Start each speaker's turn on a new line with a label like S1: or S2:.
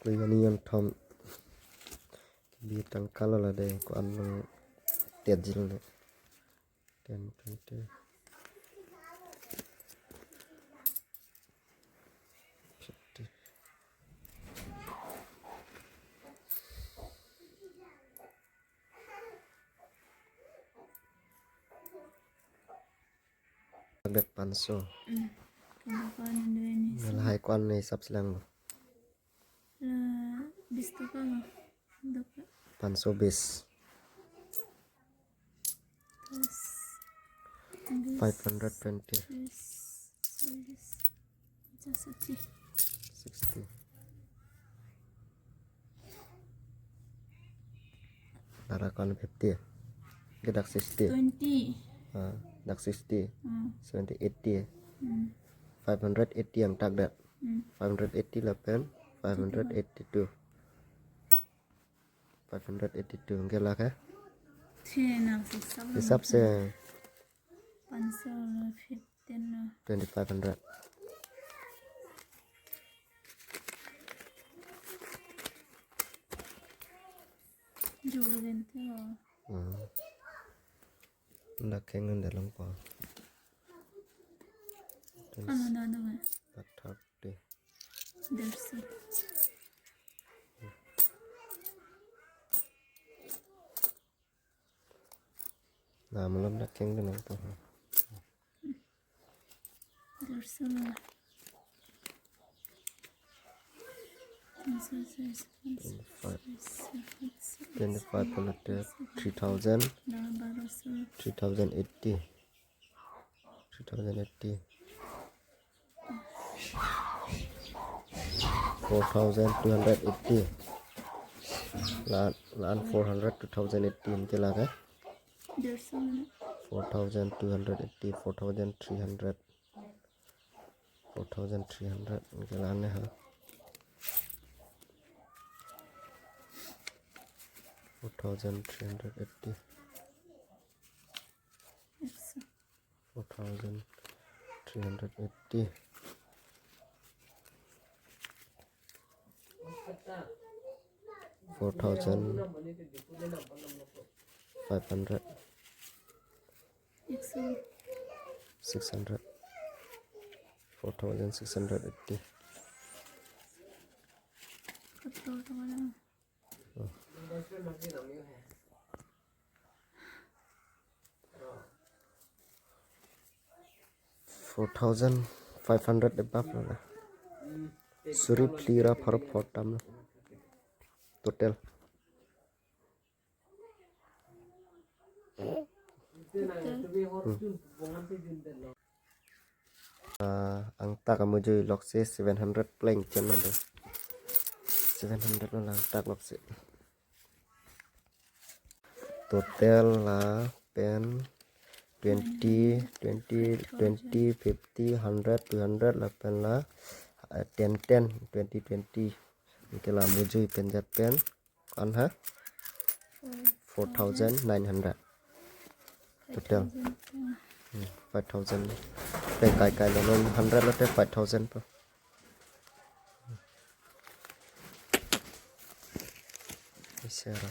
S1: Bây giờ niên thom bị tăng cao là đây có ăn tiền gì này tiền tiền được 500 là hai con này sắp lang
S2: là bis to ka mo dok
S1: 500 bis 520 60 là con 50 cái đặc 60
S2: 20
S1: đặc 60 70 80 580 yang tak dat 580 là pen 582 582 cái là cái
S2: thế nào
S1: thì sắp sẽ
S2: 515
S1: 2500
S2: jual gente
S1: là cái ngân để lông bò
S2: ano na naman
S1: bắt tháp đi
S2: dersi
S1: là một lần đã kén cái lông bò
S2: dersi
S1: 25 bulleted 3000 3080 3080 4280 là 400 2080 cái là cái
S2: dersi
S1: 4280 4300 4300 cái là này hả 4380 4380 4500 600 4680 4500 above rồi suri plira phar photam total ang tak kamu jui lok se 700 plank chen nan 700 là ang tak lok se total là pen 20 20 20 50 100 200 là pen là 10 10 20 20 cái là mua jui pen jat pen con ha 4900 total 5000 cái là nó 100 là 5000 po Isera